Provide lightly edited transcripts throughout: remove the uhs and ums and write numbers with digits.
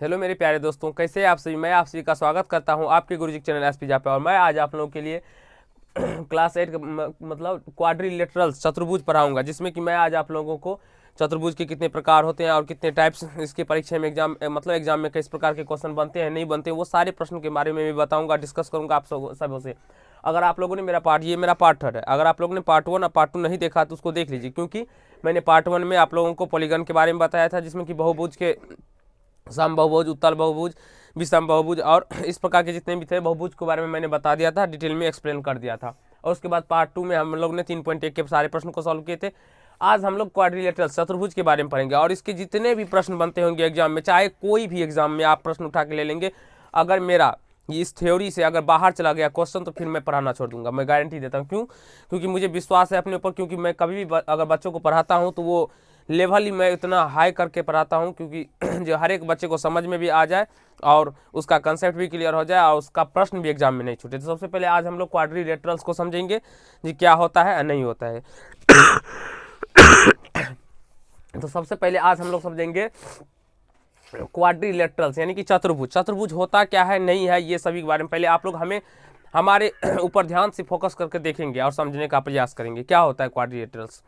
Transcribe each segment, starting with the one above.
Hello मेरे प्यारे दोस्तों, कैसे हैं आप सभी। मैं आप सभी का स्वागत करता हूं आपके गुरुजी चैनल एसपी पे। और मैं आज आप लोगों के लिए क्लास 8 मतलब क्वाड्रिलेटरल्स चतुर्भुज पढ़ाऊंगा, जिसमें कि मैं आज आप लोगों को चतुर्भुज के कितने प्रकार होते हैं और कितने टाइप्स इसके परीक्षा में एग्जाम में किस प्रकार के क्वेश्चन बनते हैं नहीं बनते, वो सारे प्रश्न के बारे में भी बताऊंगा, डिस्कस करूंगा आप सबों से। अगर आप लोगों ने मेरा पार्ट थर्ड है, अगर आप लोगों ने पार्ट 1 और पार्ट 2 नहीं देखा तो उसको देख लीजिए, क्योंकि मैंने पार्ट 1 में आप लोगों को पॉलीगन के बारे में बताया था, जिसमें कि बहुभुज के सम बहुभुज, उत्तल बहुभुज, विषम बहुभुज और इस प्रकार के जितने भी थे बहुभुज के बारे में मैंने बता दिया था, डिटेल में एक्सप्लेन कर दिया था। और उसके बाद पार्ट 2 में हम लोग ने 3.1 के सारे प्रश्न को सॉल्व किए थे। आज हम लोग क्वाड्रिलेटरल्स चतुर्भुज के बारे में पढ़ेंगे और इसके जितने भी प्रश्न बनते होंगे एग्जाम में, चाहे कोई भी एग्जाम में आप प्रश्न उठा के ले लेंगे, अगर मेरा इस थ्योरी से अगर बाहर चला गया क्वेश्चन तो फिर मैं पढ़ाना छोड़ दूंगा, मैं गारंटी देता हूँ। क्यों? क्योंकि मुझे विश्वास है अपने ऊपर, क्योंकि मैं कभी भी अगर बच्चों को पढ़ाता हूँ तो वो लेवल ही मैं इतना हाई करके पढ़ाता हूँ, क्योंकि जो हर एक बच्चे को समझ में भी आ जाए और उसका कंसेप्ट भी क्लियर हो जाए और उसका प्रश्न भी एग्जाम में नहीं छूटे। तो सबसे पहले आज हम लोग क्वाड्रिलेटरल्स को समझेंगे जी, क्या होता है और नहीं होता है। तो सबसे पहले आज हम लोग समझेंगे क्वाड्रिलेटरल्स यानी कि चतुर्भुज। चतुर्भुज होता क्या है, नहीं है, ये सभी के बारे में पहले आप लोग हमारे ऊपर ध्यान से फोकस करके देखेंगे और समझने का प्रयास करेंगे क्या होता है क्वाड्रिलेटरल्स।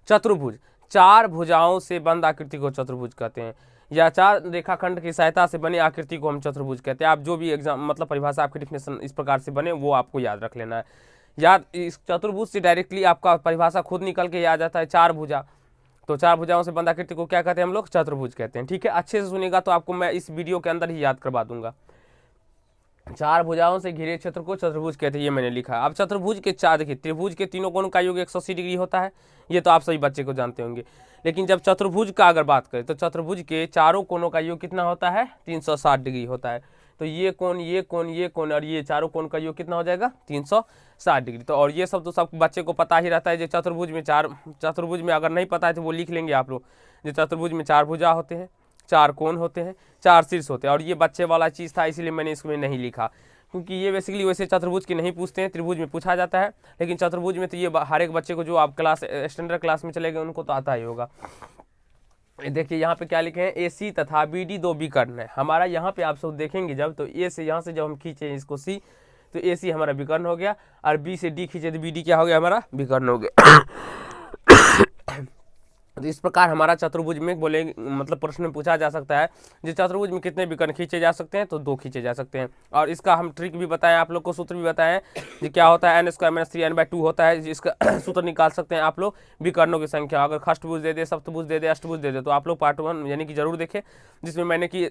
चतुर्भुज चार भुजाओं से बंद आकृति को चतुर्भुज कहते हैं, या चार रेखाखंड की सहायता से बनी आकृति को हम चतुर्भुज कहते हैं। आप जो भी एग्जाम मतलब परिभाषा आपकी डिफिनेशन इस प्रकार से बने वो आपको याद रख लेना है। याद इस चतुर्भुज से डायरेक्टली आपका परिभाषा खुद निकल के याद आता है, चार भुजा। तो चार भुजाओं से बंद आकृति को क्या कहते हैं हम लोग? चतुर्भुज कहते हैं। ठीक है, अच्छे से सुनिएगा तो आपको मैं इस वीडियो के अंदर ही याद करवा दूंगा। चार भुजाओं से घिरे क्षेत्र को चतुर्भुज कहते हैं, ये मैंने लिखा। अब चतुर्भुज के चार देखिए, त्रिभुज के तीनों कोण का योग 180 डिग्री होता है, ये तो आप सभी बच्चे को जानते होंगे। लेकिन जब चतुर्भुज का अगर बात करें तो चतुर्भुज के चारों कोणों का योग कितना होता है? 360 डिग्री होता है। तो ये कोण, ये कोण, ये कोण और ये चारों कोण का योग कितना हो जाएगा? 360 डिग्री। तो और ये सब तो सब बच्चे को पता ही रहता है। जो चतुर्भुज में अगर नहीं पता है तो वो लिख लेंगे आप लोग। जो चतुर्भुज में चार भुजा होते हैं, चार कोण होते हैं, चार शीर्ष होते हैं। और ये बच्चे वाला चीज़ था, इसीलिए मैंने इसमें नहीं लिखा, क्योंकि ये बेसिकली वैसे चतुर्भुज के नहीं पूछते हैं, त्रिभुज में पूछा जाता है। लेकिन चतुर्भुज में तो ये हर एक बच्चे को, जो आप क्लास स्टैंडर्ड क्लास में चले गए उनको तो आता ही होगा। देखिए यहाँ पे क्या लिखे हैं, AC तथा BD दो विकर्ण है हमारा। यहाँ पे आप सब देखेंगे जब, तो A से यहाँ से जब हम खींचे इसको C, तो AC हमारा विकर्ण हो गया, और B से D खींचे तो BD क्या हो गया? हमारा विकर्ण हो गया। तो इस प्रकार हमारा चतुर्भुज में बोले मतलब प्रश्न में पूछा जा सकता है, जो चतुर्भुज में कितने विकर्ण खींचे जा सकते हैं? तो दो खींचे जा सकते हैं। और इसका हम ट्रिक भी बताएं आप लोग को, सूत्र भी बताएं कि क्या होता है। n² - 3n/2 होता है, जिसका सूत्र निकाल सकते हैं आप लोग विकर्णों की संख्या। अगर षष्ठभुज दे दे, सप्तभुज दे दे, अष्टभुज दे दे, तो आप लोग पार्ट 1 यानी कि जरूर देखें, जिसमें मैंने कि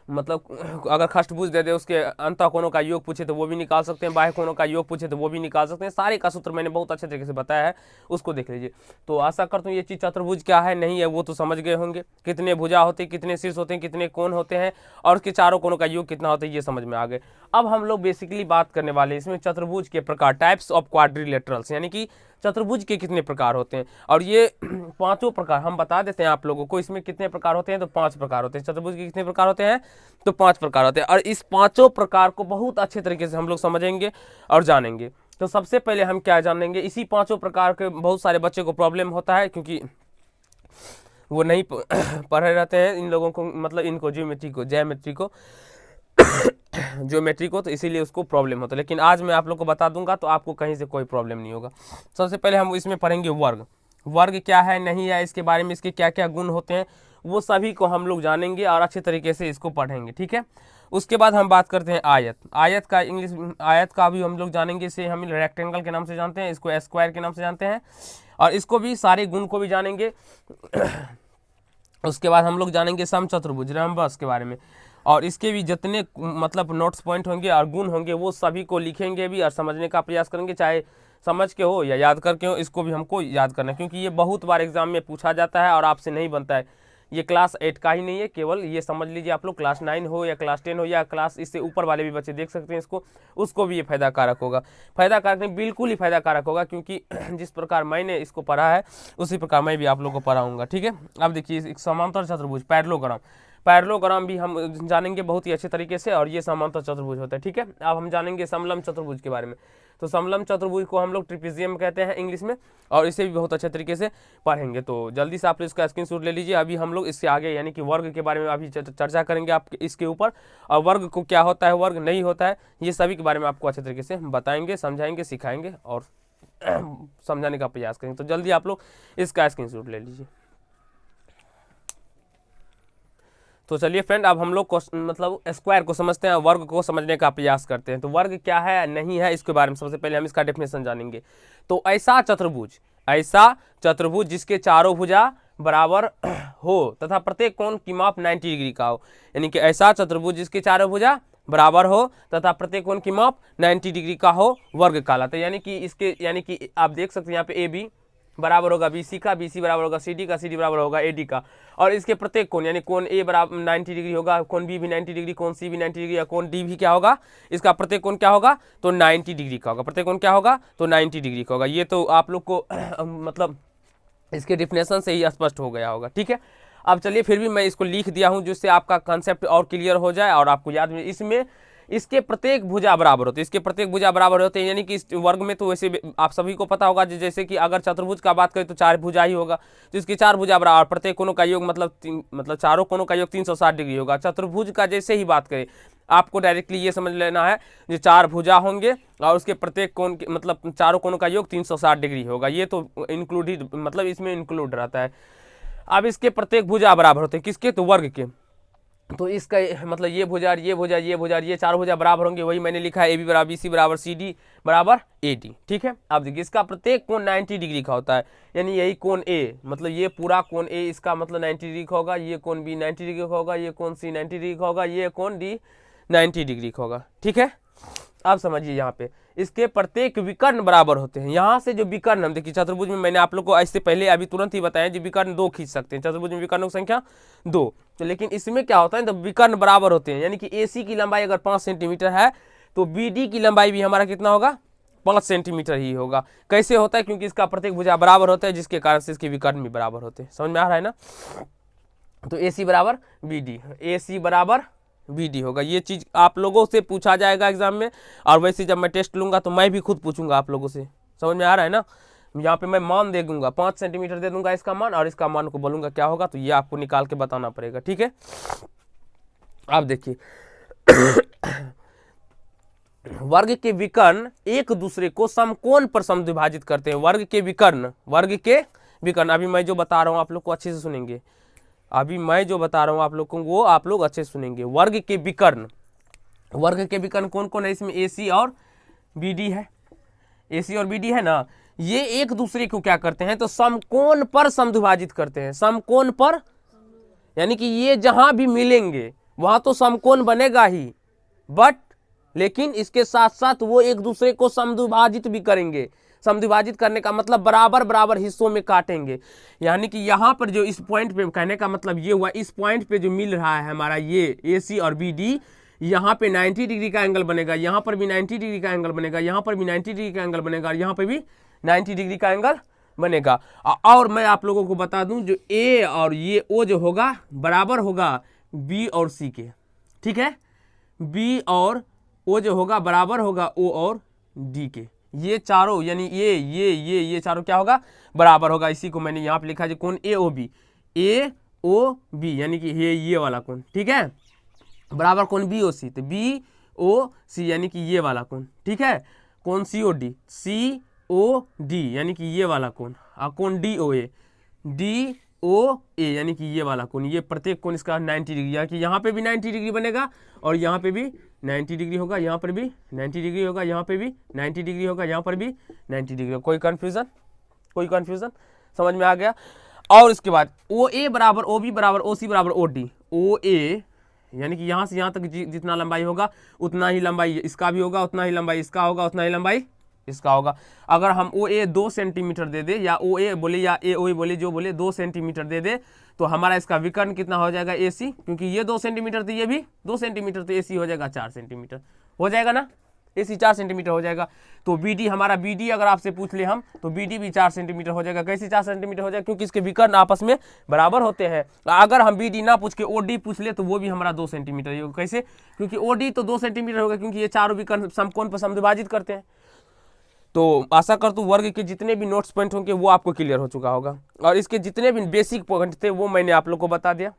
मतलब अगर षष्ठभुज दे दे, उसके अंतः कोणों का योग पूछे तो वो भी निकाल सकते हैं, बाह्य कोणों का योग पूछे तो वो भी निकाल सकते हैं। सारे का सूत्र मैंने बहुत अच्छे तरीके से बताया है, उसको देख लीजिए। तो आशा करता हूँ ये चीज़ चतुर्भुज क्या है नहीं है वो तो समझ गए होंगे। कितने भुजा होते हैं, कितने शीर्ष होते हैं, कितने कोण होते हैं और उसके चारों कोणों का योग कितना होता है, ये समझ में आ गए। अब हम लोग बेसिकली बात करने वाले इसमें चतुर्भुज के प्रकार, टाइप्स ऑफ क्वाड्रिलेटरल्स, यानी कि चतुर्भुज के कितने प्रकार होते हैं। और ये पांचों प्रकार हम बता देते हैं आप लोगों को। इसमें कितने प्रकार होते हैं? तो 5 प्रकार होते हैं। चतुर्भुज के कितने प्रकार होते हैं? तो 5 प्रकार होते हैं। और इस पांचों प्रकार को बहुत अच्छे तरीके से हम लोग समझेंगे और जानेंगे। तो सबसे पहले हम क्या जानेंगे, इसी पांचों प्रकार के बहुत सारे बच्चे को प्रॉब्लम होता है, क्योंकि वो नहीं पढ़े रहते हैं इन लोगों को, मतलब इनको ज्योमेट्री को, तो इसीलिए उसको प्रॉब्लम होता है। लेकिन आज मैं आप लोग को बता दूंगा तो आपको कहीं से कोई प्रॉब्लम नहीं होगा। सबसे पहले हम इसमें पढ़ेंगे वर्ग। वर्ग क्या है नहीं है, इसके बारे में, इसके क्या क्या गुण होते हैं, वो सभी को हम लोग जानेंगे और अच्छे तरीके से इसको पढ़ेंगे। ठीक है, उसके बाद हम बात करते हैं आयत। आयत का भी हम लोग जानेंगे। इसे हम रेक्टेंगल के नाम से जानते हैं, इसको स्क्वायर के नाम से जानते हैं, और इसको भी सारे गुण को भी जानेंगे। उसके बाद हम लोग जानेंगे समचतुर्भुज, रम्बस के बारे में, और इसके भी जितने मतलब नोट्स पॉइंट होंगे और गुण होंगे वो सभी को लिखेंगे भी और समझने का प्रयास करेंगे, चाहे समझ के हो या याद करके हो, इसको भी हमको याद करना है, क्योंकि ये बहुत बार एग्जाम में पूछा जाता है और आपसे नहीं बनता है। ये क्लास 8 का ही नहीं है, केवल ये समझ लीजिए आप लोग, क्लास 9 हो या क्लास 10 हो या क्लास इससे ऊपर वाले भी बच्चे देख सकते हैं इसको, उसको भी ये फायदा कारक होगा। फायदा कारक नहीं, बिल्कुल ही फायदा कारक होगा, क्योंकि जिस प्रकार मैंने इसको पढ़ा है उसी प्रकार मैं भी आप लोग को पढ़ाऊंगा। ठीक है, अब देखिए समांतर चतुर्भुज, पैरेललोग्राम भी हम जानेंगे बहुत ही अच्छे तरीके से, और ये समांतर चतुर्भुज होता है। ठीक है, अब हम जानेंगे समलंब चतुर्भुज के बारे में। तो समलम चतुर्भुज को हम लोग ट्रिपेजियम कहते हैं इंग्लिश में, और इसे भी बहुत अच्छे तरीके से पढ़ेंगे। तो जल्दी से आप इसका स्क्रीनशॉट ले लीजिए। अभी हम लोग इससे आगे यानी कि वर्ग के बारे में अभी चर्चा करेंगे आप इसके ऊपर, और वर्ग को क्या होता है, वर्ग नहीं होता है, ये सभी के बारे में आपको अच्छे तरीके से बताएंगे, समझाएंगे, सिखाएंगे और समझाने का प्रयास करेंगे। तो जल्दी आप लोग इसका स्क्रीनशॉट ले लीजिए। तो चलिए फ्रेंड, अब हम लोग मतलब स्क्वायर को समझते हैं, वर्ग को समझने का प्रयास करते हैं। तो वर्ग क्या है नहीं है इसके बारे में सबसे पहले हम इसका डेफिनेशन जानेंगे। तो ऐसा चतुर्भुज जिसके चारों भुजा बराबर हो तथा प्रत्येक कोण की माप 90 डिग्री का हो, यानी कि ऐसा चतुर्भुज जिसके चारों भुजा बराबर हो तथा प्रत्येक कोण की माप 90 डिग्री का हो, वर्ग कहलाता है। यानी कि आप देख सकते हैं यहाँ पे ए बी बराबर होगा BC का, BC बराबर होगा CD का, CD बराबर होगा AD का, और इसके प्रत्येक कोण यानी कोण A बराबर 90 डिग्री होगा, कोण B भी 90 डिग्री, कोण C भी 90 डिग्री, कोण D भी क्या होगा, इसका प्रत्येक कोण क्या होगा तो 90 डिग्री का होगा, प्रत्येक कोण क्या होगा तो 90 डिग्री का होगा। ये तो आप लोग को मतलब इसके डिफिनेशन से ही स्पष्ट हो गया होगा, ठीक है। अब चलिए फिर भी मैं इसको लिख दिया हूँ जिससे आपका कंसेप्ट और क्लियर हो जाए और आपको याद में। इसमें इसके प्रत्येक भुजा बराबर होते हैं, इसके प्रत्येक भुजा बराबर होते हैं, यानी कि इस वर्ग में तो वैसे आप सभी को पता होगा जैसे कि अगर चतुर्भुज का बात करें तो 4 भुजा ही होगा, तो इसकी 4 भुजा बराबर, प्रत्येक कोणों का योग मतलब चारों कोणों का योग 360 डिग्री होगा। चतुर्भुज का जैसे ही बात करें आपको डायरेक्टली ये समझ लेना है जो 4 भुजा होंगे और उसके प्रत्येक कोण मतलब चारों कोणों का योग 360 डिग्री होगा, ये तो इंक्लूड ही मतलब इसमें इंक्लूड रहता है। अब इसके प्रत्येक भुजा बराबर होते हैं किसके तो वर्ग के, तो इसका मतलब ये भुजा ये 4 भुजा बराबर होंगे, वही मैंने लिखा है AB बराबर BC बराबर CD बराबर AD, ठीक है। अब देखिए इसका प्रत्येक कोण 90 डिग्री का होता है, यानी यही कोण A मतलब ये पूरा कोण A इसका मतलब 90 डिग्री का होगा, ये कोण B 90 डिग्री का होगा, ये कोण C 90 डिग्री का होगा, ये कोण D 90 डिग्री का होगा, ठीक है। अब समझिए यहाँ पे इसके प्रत्येक विकर्ण बराबर होते हैं। यहाँ से जो विकर्ण हम देखिए चतुर्भुज में मैंने आप लोग को इससे पहले अभी तुरंत ही बताया जो विकर्ण 2 खींच सकते हैं, चतुर्भुज में विकर्णों की संख्या 2, तो लेकिन इसमें क्या होता है तो विकर्ण बराबर होते हैं, यानी कि AC की लंबाई अगर 5 सेंटीमीटर है तो BD की लंबाई भी हमारा कितना होगा 5 सेंटीमीटर ही होगा। कैसे होता है क्योंकि इसका प्रत्येक भुजा बराबर होता है जिसके कारण से इसके विकर्ण भी बराबर होते हैं, समझ में आ रहा है ना। तो AC बराबर BD, AC बराबर BD होगा। ये चीज आप लोगों से पूछा जाएगा एग्जाम में, और वैसे जब मैं टेस्ट लूंगा तो मैं भी खुद पूछूंगा आप लोगों से, समझ में आ रहा है ना। यहाँ पे मैं मान दे दूंगा 5 सेंटीमीटर दे दूंगा इसका मान, और इसका मान को बोलूंगा क्या होगा, तो ये आपको निकाल के बताना पड़ेगा, ठीक है। अब देखिए वर्ग के विकर्ण एक दूसरे को समकोण पर समद्विभाजित करते हैं। वर्ग के विकर्ण अभी मैं जो बता रहा हूँ आप लोग को अच्छे से सुनेंगे, अभी मैं जो बता रहा हूँ आप लोग को वो आप लोग अच्छे से सुनेंगे। वर्ग के विकर्ण कौन कौन है इसमें AC और BD है, AC और BD है ना, ये एक दूसरे को क्या करते हैं तो समकोण पर समद्विभाजित करते हैं। समकोण पर यानी कि ये जहां भी मिलेंगे वहां तो समकोण बनेगा ही, बट लेकिन इसके साथ साथ वो एक दूसरे को समद्विभाजित भी करेंगे। समद्विभाजित करने का मतलब बराबर बराबर हिस्सों में काटेंगे, यानी कि यहाँ पर जो इस पॉइंट पे कहने का मतलब ये हुआ, इस पॉइंट पे जो मिल रहा है हमारा ये AC और BD, यहाँ पे 90 डिग्री का एंगल बनेगा, यहाँ पर भी 90 डिग्री का एंगल बनेगा, यहाँ पर भी 90 डिग्री का एंगल बनेगा, और यहाँ पे भी 90 डिग्री का एंगल बनेगा। और मैं आप लोगों को बता दूं जो A और ये O जो होगा बराबर होगा B और C के, ठीक है। B और O जो होगा बराबर होगा O और D के, ये चारों यानी ये चारों क्या होगा बराबर होगा। इसी को मैंने यहाँ पे लिखा है कोण AOB यानी कि ये वाला कोण, ठीक है, बराबर कोण BOC, तो BOC यानी कि ये वाला कोण, ठीक है। कोण COD यानी कि ये वाला कोण, और कोण DOA यानी कि ये वाला कोण, ये प्रत्येक कोण इसका 90 डिग्री, यानी कि यहाँ पे भी 90 डिग्री बनेगा और यहाँ पे भी 90 डिग्री होगा, यहाँ पर भी 90 डिग्री होगा, यहाँ पे भी 90 डिग्री होगा, यहाँ पर भी 90 डिग्री होगा। कोई कंफ्यूजन समझ में आ गया। और इसके बाद OA बराबर OB बराबर OC बराबर OD, OA यानी कि यहाँ से यहाँ तक जितना लंबाई होगा उतना ही लंबाई इसका भी होगा, उतना ही लंबाई इसका होगा, उतना ही लंबाई इसका होगा। अगर हम OA 2 सेंटीमीटर दे दे, या OA बोले या AOA बोले, जो बोले 2 सेंटीमीटर दे दे, तो हमारा इसका विकर्ण कितना हो जाएगा AC, क्योंकि ये 2 सेंटीमीटर तो ये भी 2 सेंटीमीटर, तो AC हो जाएगा 4 सेंटीमीटर हो जाएगा ना, AC 4 सेंटीमीटर हो जाएगा। तो BD हमारा BD अगर आपसे पूछ ले हम तो BD भी 4 सेंटीमीटर हो जाएगा। कैसे 4 सेंटीमीटर हो जाएगा, क्योंकि इसके विकर्ण आपस में बराबर होते हैं। अगर हम BD ना पूछ के OD पूछ ले तो वो भी हमारा 2 सेंटीमीटर होगा। कैसे, क्योंकि OD तो 2 सेंटीमीटर होगा, क्योंकि ये चारों विकर्ण समकोण पर समद्विभाजित करते हैं। तो आशा करता हूँ वर्ग के जितने भी नोट्स पॉइंट होंगे वो आपको क्लियर हो चुका होगा, और इसके जितने भी बेसिक पॉइंट थे वो मैंने आप लोग को बता दिया।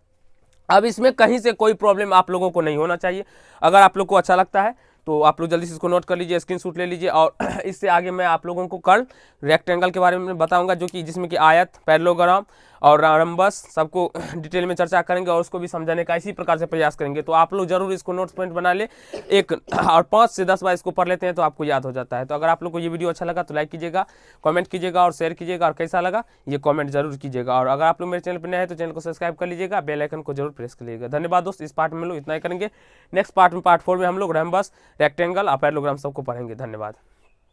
अब इसमें कहीं से कोई प्रॉब्लम आप लोगों को नहीं होना चाहिए। अगर आप लोग को अच्छा लगता है तो आप लोग जल्दी से इसको नोट कर लीजिए, स्क्रीनशॉट ले लीजिए। और इससे आगे मैं आप लोगों को कल रेक्टेंगल के बारे में बताऊंगा, जो कि जिसमें कि आयत, पैरेललोग्राम और रम्बस सबको डिटेल में चर्चा करेंगे और उसको भी समझाने का इसी प्रकार से प्रयास करेंगे। तो आप लोग जरूर इसको नोट्स पॉइंट बना ले एक, और 5 से 10 बार इसको पढ़ लेते हैं तो आपको याद हो जाता है। तो अगर आप लोग को ये वीडियो अच्छा लगा तो लाइक कीजिएगा, कमेंट कीजिएगा और शेयर कीजिएगा, और कैसा लगा ये कमेंट जरूर कीजिएगा। और अगर आप लोग मेरे चैनल पर नए हैं तो चैनल को सब्सक्राइब कर लीजिएगा, बेल आइकन को जरूर प्रेस कर लीजिएगा। धन्यवाद दोस्त, इस पार्ट में लोग इतना ही करेंगे। नेक्स्ट पार्ट में, पार्ट 4 में हम लोग रम्बस, रेक्टेंगल और पैरेललोग्राम सबको पढ़ेंगे। धन्यवाद।